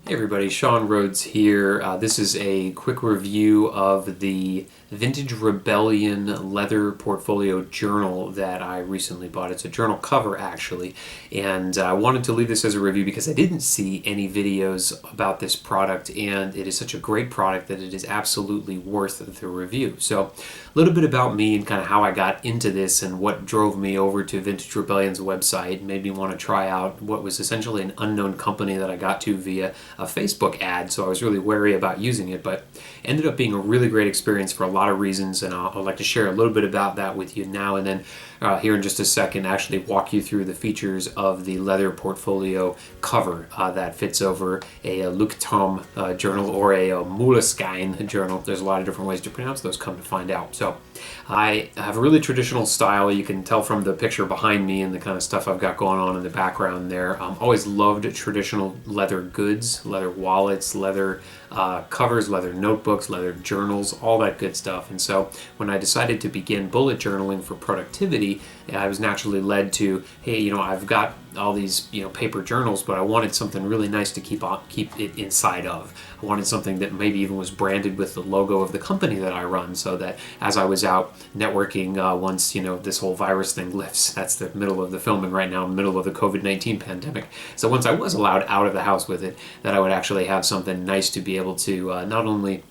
Hey everybody, Sean Rhodes here. This is a quick review of the Vintage Rebellion leather portfolio journal that I recently bought. It's a journal cover actually, and I wanted to leave this as a review because I didn't see any videos about this product, and it is such a great product that it is absolutely worth the review. So a little bit about me and kind of how I got into this and what drove me over to Vintage Rebellion's website, made me want to try out what was essentially an unknown company that I got to via a Facebook ad, so I was really wary about using it, but ended up being a really great experience for a lot of reasons, and I'd like to share a little bit about that with you now, and then here in just a second actually walk you through the features of the leather portfolio cover that fits over a leucchturm journal or a moleskine journal. There's a lot of different ways to pronounce those, come to find out. So I have a really traditional style. You can tell from the picture behind me and the kind of stuff I've got going on in the background there. Always loved traditional leather goods, leather wallets, leather covers, leather notebooks, leather journals, all that good stuff. And so when I decided to begin bullet journaling for productivity, I was naturally led to, hey, I've got all these, paper journals, but I wanted something really nice to keep it inside of. I wanted something that maybe even was branded with the logo of the company that I run, so that as I was out networking, once this whole virus thing lifts, that's the middle of the filming right now, middle of the COVID-19 pandemic. So once I was allowed out of the house with it, that I would actually have something nice to be able to not only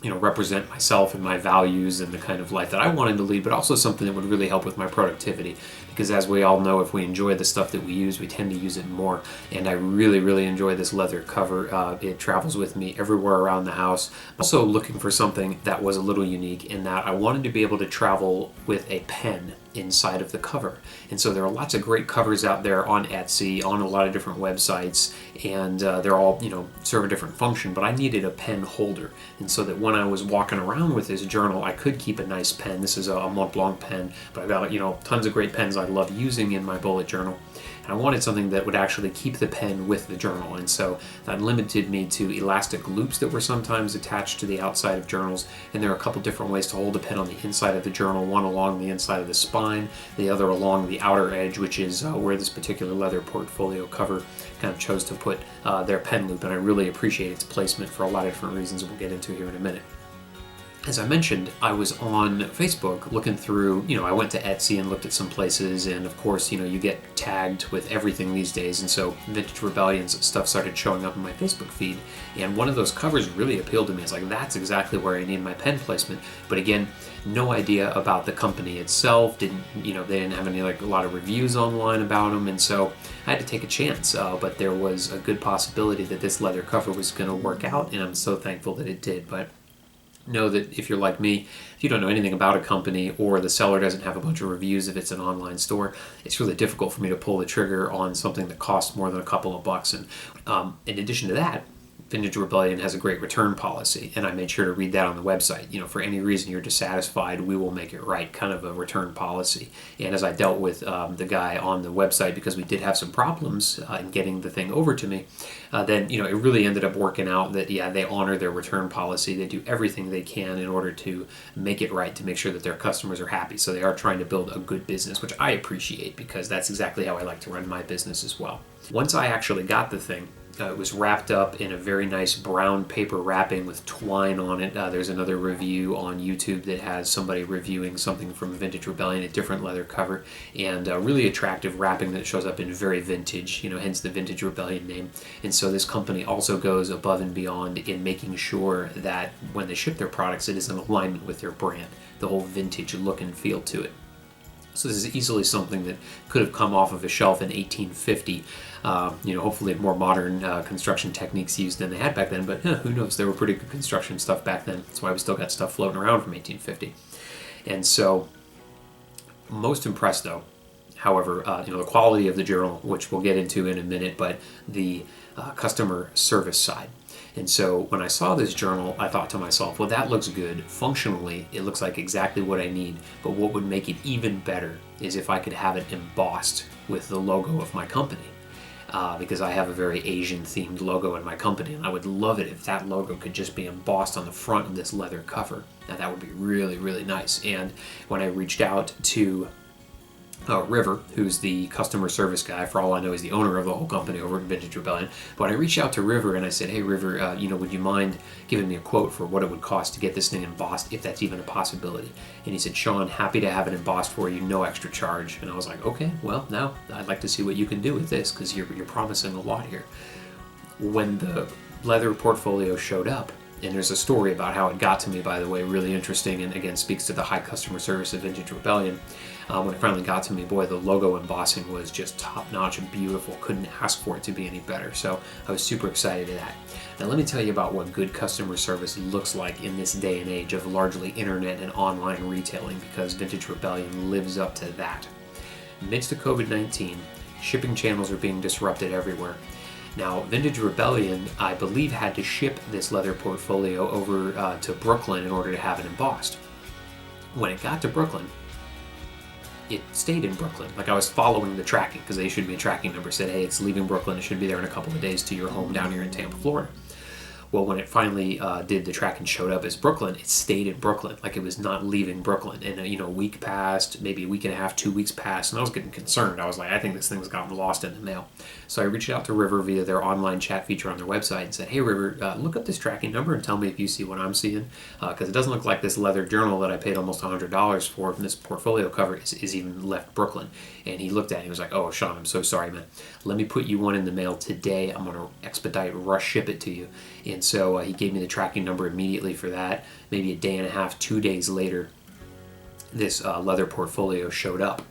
represent myself and my values and the kind of life that I wanted to lead, but also something that would really help with my productivity. Because as we all know, if we enjoy the stuff that we use, we tend to use it more. And I really, really enjoy this leather cover. It travels with me everywhere around the house. I'm also looking for something that was a little unique in that I wanted to be able to travel with a pen inside of the cover. And so there are lots of great covers out there on Etsy, on a lot of different websites, and they're all, serve a different function, but I needed a pen holder. And so that when I was walking around with this journal, I could keep a nice pen. This is a Mont Blanc pen, but I've got, tons of great pens I love using in my bullet journal. And I wanted something that would actually keep the pen with the journal, and so that limited me to elastic loops that were sometimes attached to the outside of journals. And there are a couple different ways to hold a pen on the inside of the journal, one along the inside of the spine, the other along the outer edge, which is where this particular leather portfolio cover kind of chose to put their pen loop, and I really appreciate its placement for a lot of different reasons we'll get into here in a minute. As I mentioned, I was on Facebook looking through, I went to Etsy and looked at some places, and of course, you get tagged with everything these days, and so Vintage Rebellion's stuff started showing up in my Facebook feed, and one of those covers really appealed to me. It's like, that's exactly where I need my pen placement. But again, no idea about the company itself, they didn't have any, a lot of reviews online about them, and so I had to take a chance, but there was a good possibility that this leather cover was going to work out, and I'm so thankful that it did. But know that if you're like me, if you don't know anything about a company or the seller doesn't have a bunch of reviews if it's an online store, it's really difficult for me to pull the trigger on something that costs more than a couple of bucks. And in addition to that, Vintage Rebellion has a great return policy, and I made sure to read that on the website. For any reason you're dissatisfied, we will make it right, kind of a return policy. And as I dealt with the guy on the website, because we did have some problems in getting the thing over to me, then it really ended up working out that, they honor their return policy. They do everything they can in order to make it right, to make sure that their customers are happy. So they are trying to build a good business, which I appreciate, because that's exactly how I like to run my business as well. Once I actually got the thing, it was wrapped up in a very nice brown paper wrapping with twine on it. There's another review on YouTube that has somebody reviewing something from Vintage Rebellion, a different leather cover, and really attractive wrapping that shows up in very vintage, hence the Vintage Rebellion name. And so this company also goes above and beyond in making sure that when they ship their products, it is in alignment with their brand, the whole vintage look and feel to it. So this is easily something that could have come off of a shelf in 1850. Hopefully more modern construction techniques used than they had back then, but who knows? There were pretty good construction stuff back then. That's why we still got stuff floating around from 1850. And so, most impressed though, however, the quality of the journal, which we'll get into in a minute, but the customer service side. And so when I saw this journal, I thought to myself, well, that looks good. Functionally, it looks like exactly what I need. But what would make it even better is if I could have it embossed with the logo of my company. Because I have a very Asian-themed logo in my company, and I would love it if that logo could just be embossed on the front of this leather cover. Now, that would be really, really nice. And when I reached out to River, who's the customer service guy. For all I know, he's the owner of the whole company over at Vintage Rebellion. But I reached out to River and I said, "Hey, River, would you mind giving me a quote for what it would cost to get this thing embossed, if that's even a possibility?" And he said, "Sean, happy to have it embossed for you, no extra charge." And I was like, "Okay, well, now I'd like to see what you can do with this, because you're promising a lot here." When the leather portfolio showed up, and there's a story about how it got to me, by the way, really interesting, and again speaks to the high customer service of Vintage Rebellion. When it finally got to me, boy, the logo embossing was just top-notch and beautiful. Couldn't ask for it to be any better. So I was super excited at that. Now let me tell you about what good customer service looks like in this day and age of largely internet and online retailing, because Vintage Rebellion lives up to that. Amidst of COVID-19, shipping channels are being disrupted everywhere. Now, Vintage Rebellion, I believe, had to ship this leather portfolio over to Brooklyn in order to have it embossed. When it got to Brooklyn, it stayed in Brooklyn. Like, I was following the tracking, because they issued me a tracking number, said, "Hey, it's leaving Brooklyn, it should be there in a couple of days to your home down here in Tampa, Florida." Well, when it finally did the track and showed up as Brooklyn, it stayed in Brooklyn. Like, it was not leaving Brooklyn. And, a week passed, maybe a week and a half, 2 weeks passed, and I was getting concerned. I was like, I think this thing's gotten lost in the mail. So I reached out to River via their online chat feature on their website and said, "Hey, River, look up this tracking number and tell me if you see what I'm seeing. Because it doesn't look like this leather journal that I paid almost $100 for from this portfolio cover is even left Brooklyn." And he looked at it and he was like, "Oh, Sean, I'm so sorry, man. Let me put you one in the mail today. I'm going to expedite, rush ship it to you." And so he gave me the tracking number immediately for that. Maybe a day and a half, 2 days later, this leather portfolio showed up.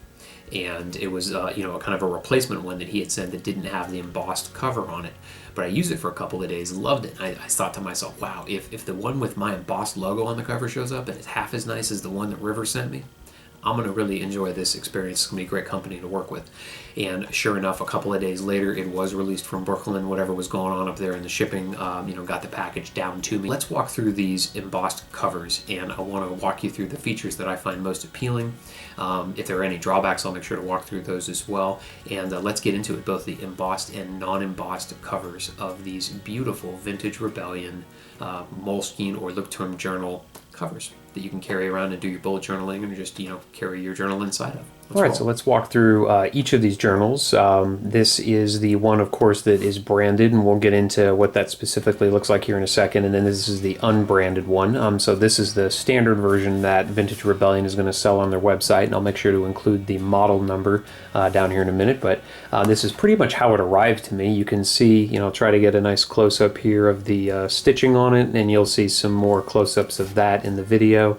And it was, kind of a replacement one that he had sent that didn't have the embossed cover on it. But I used it for a couple of days, loved it. I thought to myself, wow, if the one with my embossed logo on the cover shows up and it's half as nice as the one that River sent me, I'm going to really enjoy this experience. It's going to be a great company to work with. And sure enough, a couple of days later, it was released from Brooklyn. Whatever was going on up there in the shipping, got the package down to me. Let's walk through these embossed covers, and I want to walk you through the features that I find most appealing. If there are any drawbacks, I'll make sure to walk through those as well. And let's get into it, both the embossed and non-embossed covers of these beautiful Vintage Rebellion moleskine or leucchturm journal covers that you can carry around and do your bullet journaling, and just carry your journal inside of. All right, so let's walk through each of these journals. This is the one, of course, that is branded, and we'll get into what that specifically looks like here in a second. And then this is the unbranded one. So this is the standard version that Vintage Rebellion is going to sell on their website, and I'll make sure to include the model number down here in a minute. But this is pretty much how it arrived to me. You can see, I'll try to get a nice close-up here of the stitching on it, and you'll see some more close-ups of that in the video.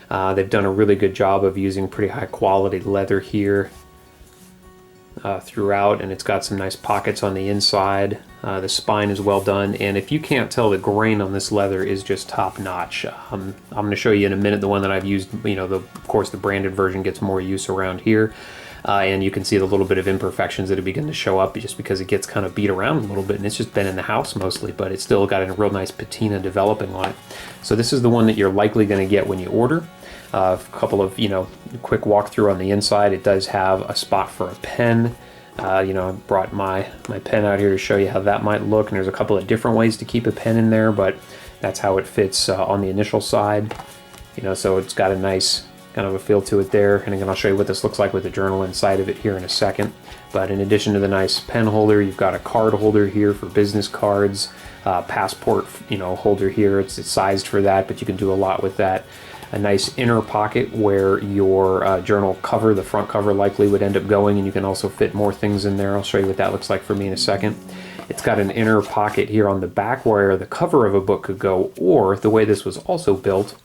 They've done a really good job of using pretty high quality leather here throughout, and it's got some nice pockets on the inside. The spine is well done, and if you can't tell, the grain on this leather is just top notch. I'm going to show you in a minute the one that I've used. Of course the branded version gets more use around here. And you can see the little bit of imperfections that have begun to show up just because it gets kind of beat around a little bit, and it's just been in the house mostly, but it's still got a real nice patina developing on it. So this is the one that you're likely going to get when you order. A couple of, quick walkthrough on the inside. It does have a spot for a pen. I brought my pen out here to show you how that might look, and there's a couple of different ways to keep a pen in there, but that's how it fits on the initial side. So it's got a nice kind of a feel to it there. And again, I'll show you what this looks like with the journal inside of it here in a second. But in addition to the nice pen holder, you've got a card holder here for business cards, passport, holder here. It's sized for that, but you can do a lot with that. A nice inner pocket where your journal cover, the front cover, likely would end up going, and you can also fit more things in there. I'll show you what that looks like for me in a second. It's got an inner pocket here on the back where the cover of a book could go, or the way this was also built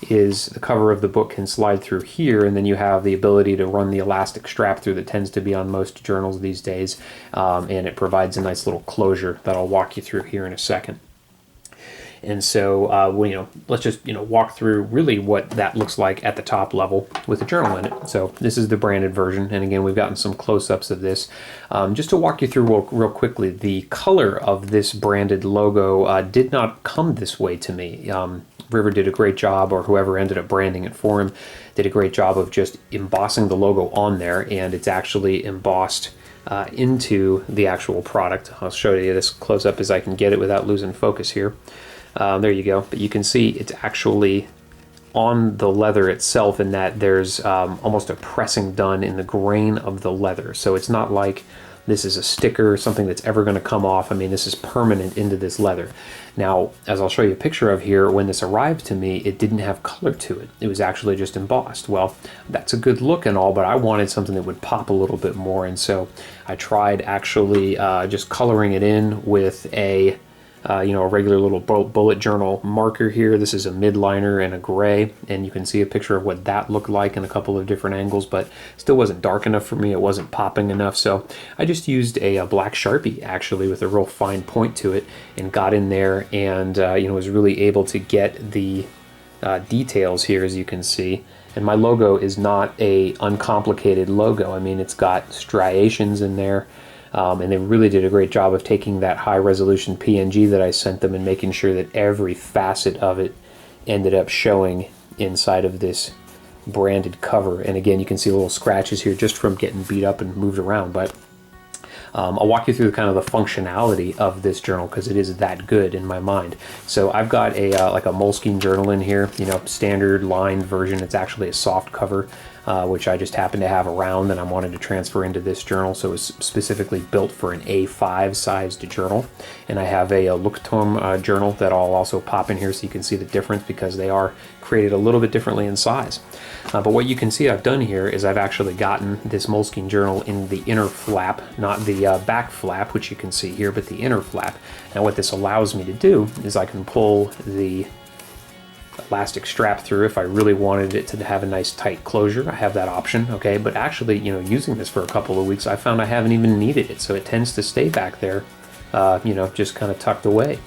is the cover of the book can slide through here, and then you have the ability to run the elastic strap through that tends to be on most journals these days, and it provides a nice little closure that I'll walk you through here in a second. And so, let's just walk through really what that looks like at the top level with the journal in it. So this is the branded version, and again, we've gotten some close-ups of this. Just to walk you through real quickly, the color of this branded logo did not come this way to me. River did a great job, or whoever ended up branding it for him did a great job of just embossing the logo on there, and it's actually embossed into the actual product. I'll show you this close up as I can get it without losing focus here. There you go. But you can see it's actually on the leather itself, in that there's almost a pressing done in the grain of the leather. So it's not like this is a sticker or something that's ever going to come off. I mean, this is permanent into this leather. Now, as I'll show you a picture of here, when this arrived to me, it didn't have color to it. It was actually just embossed. Well, that's a good look and all, but I wanted something that would pop a little bit more. And so I tried actually just coloring it in with a a regular little bullet journal marker here. This is a midliner and a gray, and you can see a picture of what that looked like in a couple of different angles, but still wasn't dark enough for me. It wasn't popping enough, so I just used a black Sharpie actually with a real fine point to it, and got in there and was really able to get the details here, as you can see. And my logo is not a uncomplicated logo. I mean, it's got striations in there. And they really did a great job of taking that high resolution PNG that I sent them and making sure that every facet of it ended up showing inside of this branded cover. And again, you can see little scratches here just from getting beat up and moved around. But I'll walk you through kind of the functionality of this journal, because it is that good in my mind. So I've got a like a moleskine journal in here, standard lined version. It's actually a soft cover, which I just happen to have around, and I wanted to transfer into this journal, so it's specifically built for an A5 sized journal. And I have a leucchturm journal that I'll also pop in here so you can see the difference, because they are created a little bit differently in size. But what you can see I've done here is I've actually gotten this moleskine journal in the inner flap, not the back flap, which you can see here, but the inner flap. Now what this allows me to do is I can pull the elastic strap through if I really wanted it to have a nice tight closure. I have that option, okay? But actually, using this for a couple of weeks, I found I haven't even needed it, so it tends to stay back there, just kind of tucked away.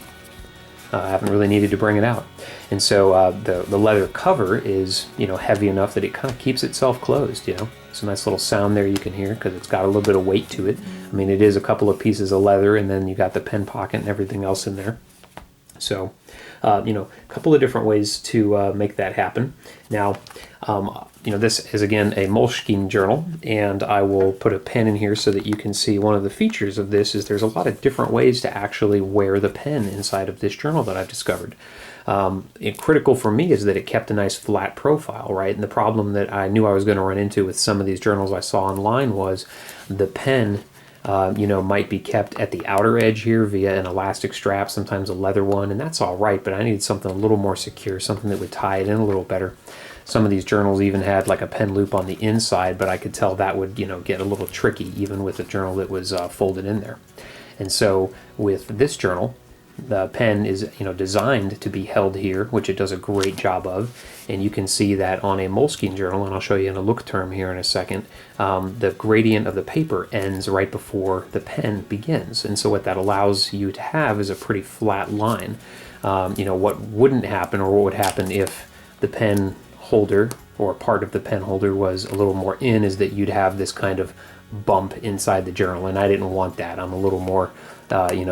I haven't really needed to bring it out. And so the leather cover is, heavy enough that it kind of keeps itself closed, It's a nice little sound there you can hear, because it's got a little bit of weight to it. I mean, it is a couple of pieces of leather, and then you got the pen pocket and everything else in there. So, a couple of different ways to make that happen. Now, this is again a moleskine journal, and I will put a pen in here so that you can see one of the features of this is there's a lot of different ways to actually wear the pen inside of this journal that I've discovered. Critical for me is that it kept a nice flat profile, right? And the problem that I knew I was going to run into with some of these journals I saw online was the pen might be kept at the outer edge here via an elastic strap, sometimes a leather one, and that's all right, but I needed something a little more secure, something that would tie it in a little better. Some of these journals even had like a pen loop on the inside, but I could tell that would, get a little tricky even with a journal that was folded in there. And so with this journal, the pen is designed to be held here, which it does a great job of, and you can see that on a moleskine journal, and I'll show you in a leucchturm here in a second, the gradient of the paper ends right before the pen begins, and so what that allows you to have is a pretty flat line. What wouldn't happen, or what would happen if the pen holder or part of the pen holder was a little more in, is that you'd have this kind of bump inside the journal, and I didn't want that. I'm a little more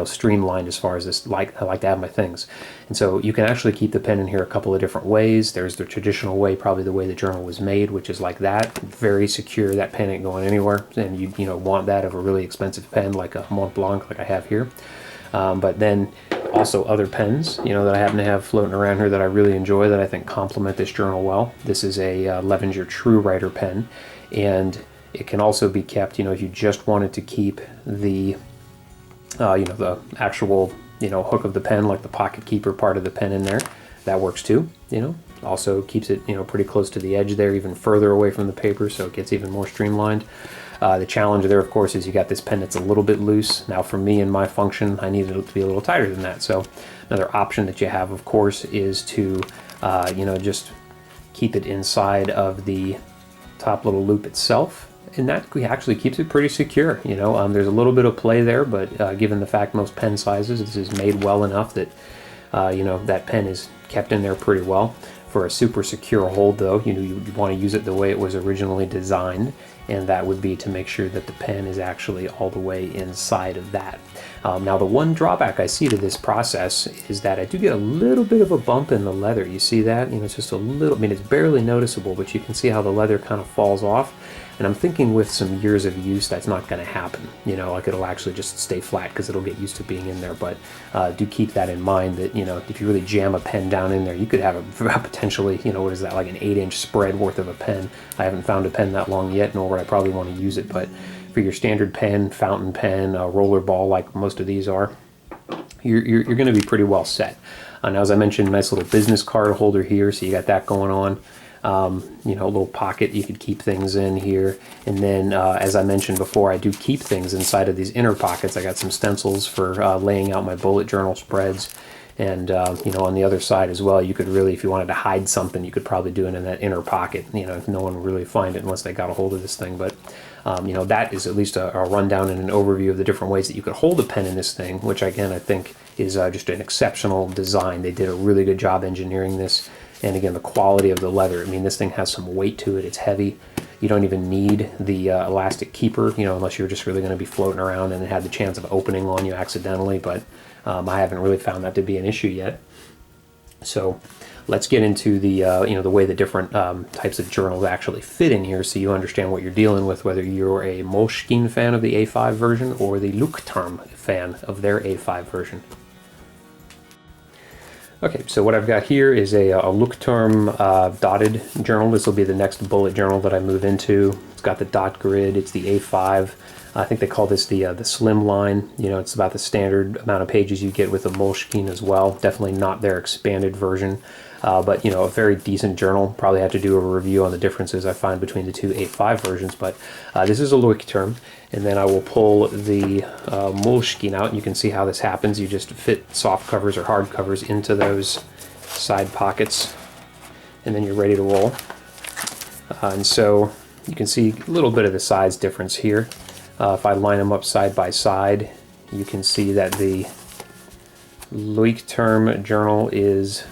streamlined as far as this. I like to have my things. And so you can actually keep the pen in here a couple of different ways. There's the traditional way, probably the way the journal was made, which is like that, very secure. That pen ain't going anywhere, and you want that of a really expensive pen like a Mont Blanc like I have here. But then also other pens, that I happen to have floating around here that I really enjoy, that I think complement this journal well. This is a Levenger True Writer pen, and it can also be kept, if you just wanted to keep the the actual, hook of the pen, like the pocket keeper part of the pen in there, that works too, Also keeps it, pretty close to the edge there, even further away from the paper, so it gets even more streamlined. The challenge there, of course, is you got this pen that's a little bit loose. Now for me and my function, I needed it to be a little tighter than that. So another option that you have, of course, is to, just keep it inside of the top little loop itself. And that actually keeps it pretty secure. There's a little bit of play there, but given the fact most pen sizes, this is made well enough that, that pen is kept in there pretty well. For a super secure hold, though, you want to use it the way it was originally designed, and that would be to make sure that the pen is actually all the way inside of that. Now the one drawback I see to this process is that I do get a little bit of a bump in the leather. You see that? You know, it's just a little, I mean, it's barely noticeable, but you can see how the leather kind of falls off. And I'm thinking with some years of use, that's not going to happen. You know, like it'll actually just stay flat because it'll get used to being in there. But do keep that in mind that, you know, if you really jam a pen down in there, you could have a potentially, you know, what is that, like an 8-inch spread worth of a pen. I haven't found a pen that long yet, nor would I probably want to use it. But for your standard pen, fountain pen, roller ball, like most of these are, you're going to be pretty well set. Now, as I mentioned, nice little business card holder here, so you got that going on. You know, a little pocket you could keep things in here. And then, as I mentioned before, I do keep things inside of these inner pockets. I got some stencils for laying out my bullet journal spreads. And, you know, on the other side as well, you could really, if you wanted to hide something, you could probably do it in that inner pocket. You know, no one would really find it unless they got a hold of this thing. But, you know, that is at least a rundown and an overview of the different ways that you could hold a pen in this thing, which, again, I think is just an exceptional design. They did a really good job engineering this. And again, the quality of the leather. I mean, this thing has some weight to it. It's heavy. You don't even need the elastic keeper, you know, unless you're just really going to be floating around and it had the chance of opening on you accidentally. But I haven't really found that to be an issue yet. So let's get into the you know, the way the different types of journals actually fit in here, so you understand what you're dealing with, whether you're a moleskine fan of the A5 version or the leucchturm fan of their A5 version. Okay, so what I've got here is a leucchturm dotted journal. This will be the next bullet journal that I move into. It's got the dot grid. It's the A5. I think they call this the slim line. You know, it's about the standard amount of pages you get with a moleskine as well. Definitely not their expanded version, but you know, a very decent journal. Probably have to do a review on the differences I find between the two A5 versions, but this is a leucchturm. And then I will pull the moleskine out, and you can see how this happens. You just fit soft covers or hard covers into those side pockets, and then you're ready to roll. And so you can see a little bit of the size difference here. If I line them up side by side, you can see that the leucchturm journal is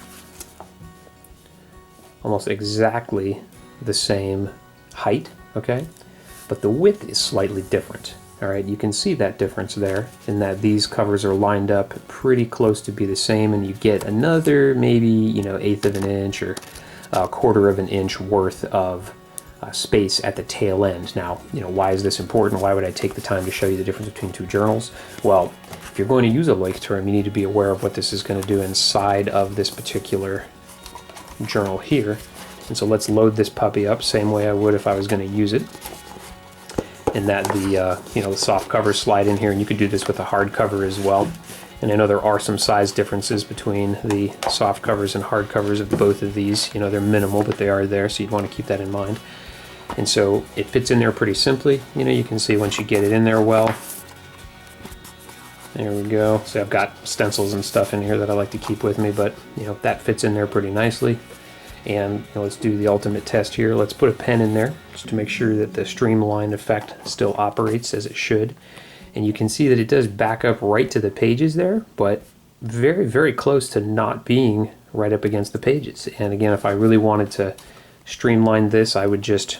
almost exactly the same height, okay? But the width is slightly different. All right, you can see that difference there in that these covers are lined up pretty close to be the same, and you get another maybe, you know, 1/8 of an inch or a 1/4 of an inch worth of space at the tail end. Now, you know, why is this important? Why would I take the time to show you the difference between two journals? Well, if you're going to use a leucchturm, you need to be aware of what this is going to do inside of this particular journal here. And so let's load this puppy up same way I would if I was going to use it. And that the you know, the soft covers slide in here, and you could do this with a hard cover as well. And I know there are some size differences between the soft covers and hard covers of both of these. You know, they're minimal, but they are there, so you'd want to keep that in mind. And so it fits in there pretty simply. You know, you can see once you get it in there well. There we go. So I've got stencils and stuff in here that I like to keep with me, but you know, that fits in there pretty nicely. And you know, let's do the ultimate test here. Let's put a pen in there just to make sure that the streamline effect still operates as it should. And you can see that it does back up right to the pages there, but very, very close to not being right up against the pages. And again, if I really wanted to streamline this, I would just,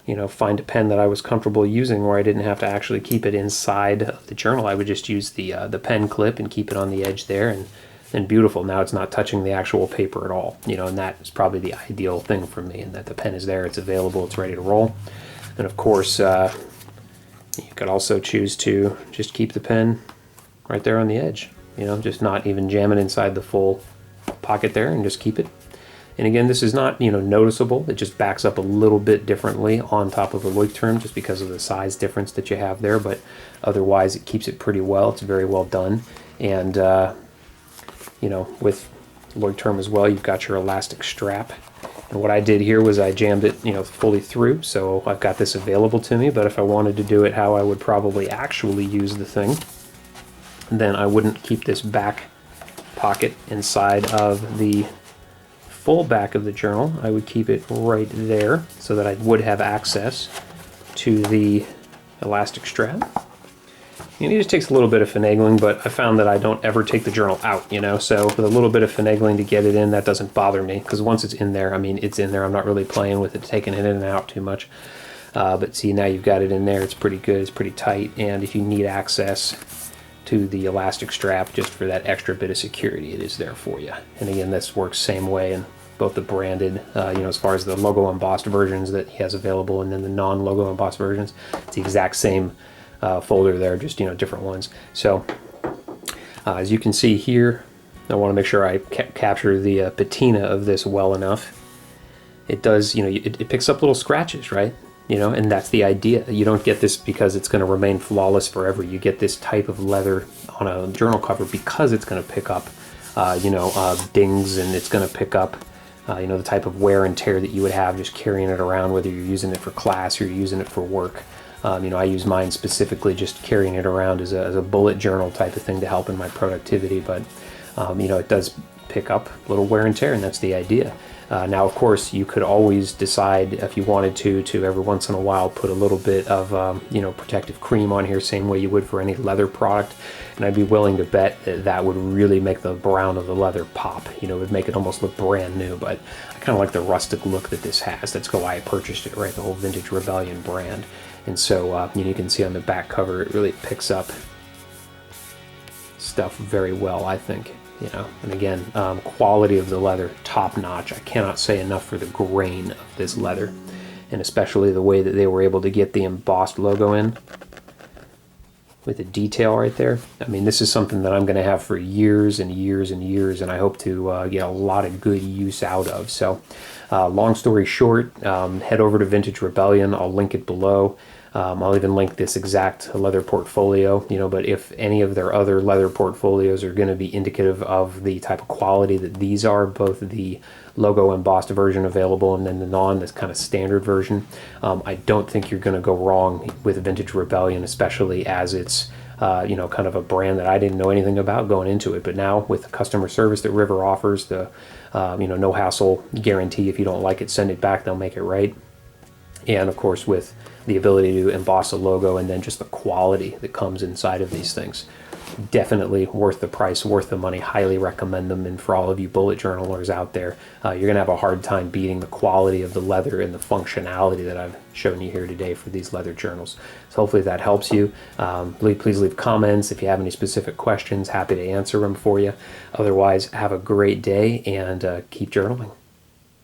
you know, find a pen that I was comfortable using where I didn't have to actually keep it inside of the journal. I would just use the pen clip and keep it on the edge there, and beautiful. Now it's not touching the actual paper at all, you know, and that is probably the ideal thing for me, and that the pen is there, it's available, it's ready to roll. And of course, you could also choose to just keep the pen right there on the edge, you know, just not even jam it inside the full pocket there, and just keep it. And again, this is not, you know, noticeable. It just backs up a little bit differently on top of the leucchturm just because of the size difference that you have there, but otherwise it keeps it pretty well. It's very well done. And you know, with leucchturm as well, you've got your elastic strap. And what I did here was I jammed it, you know, fully through, so I've got this available to me. But if I wanted to do it how I would probably actually use the thing, then I wouldn't keep this back pocket inside of the full back of the journal. I would keep it right there so that I would have access to the elastic strap. And it just takes a little bit of finagling, but I found that I don't ever take the journal out, you know, so with a little bit of finagling to get it in, that doesn't bother me, because once it's in there, I mean, it's in there. I'm not really playing with it, taking it in and out too much. But see, now you've got it in there. It's pretty good. It's pretty tight. And if you need access to the elastic strap just for that extra bit of security. It is there for you. And again, this works same way in both the branded, as far as the logo embossed versions that he has available, and then the non-logo embossed versions. It's the exact same folder there, just different ones. So as you can see here, I want to make sure I capture the patina of this well enough. It does, it picks up little scratches, right? And that's the idea. You don't get this because it's going to remain flawless forever. You get this type of leather on a journal cover because it's going to pick up, dings, and it's going to pick up, the type of wear and tear that you would have just carrying it around, whether you're using it for class or you're using it for work. I use mine specifically just carrying it around as a bullet journal type of thing to help in my productivity. But, it does pick up a little wear and tear, and that's the idea. Now, of course, you could always decide if you wanted to every once in a while put a little bit of, protective cream on here, same way you would for any leather product. And I'd be willing to bet that would really make the brown of the leather pop. It would make it almost look brand new. But I kind of like the rustic look that this has. That's why I purchased it, right? The whole Vintage Rebellion brand. And so, you can see on the back cover, it really picks up stuff very well, I think. And again, quality of the leather, top notch. I cannot say enough for the grain of this leather, and especially the way that they were able to get the embossed logo in with the detail right there. I mean, this is something that I'm going to have for years and years and years, and I hope to get a lot of good use out of. So, long story short, head over to Vintage Rebellion. I'll link it below. I'll even link this exact leather portfolio, but if any of their other leather portfolios are going to be indicative of the type of quality that these are, both the logo embossed version available and then this kind of standard version, I don't think you're going to go wrong with Vintage Rebellion, especially as it's, kind of a brand that I didn't know anything about going into it. But now with the customer service that River offers, the, no hassle guarantee, if you don't like it, send it back, they'll make it right. And of course, with the ability to emboss a logo and then just the quality that comes inside of these things. Definitely worth the price, worth the money. Highly recommend them. And for all of you bullet journalers out there, you're going to have a hard time beating the quality of the leather and the functionality that I've shown you here today for these leather journals. So hopefully that helps you. Please leave comments if you have any specific questions. Happy to answer them for you. Otherwise, have a great day and keep journaling.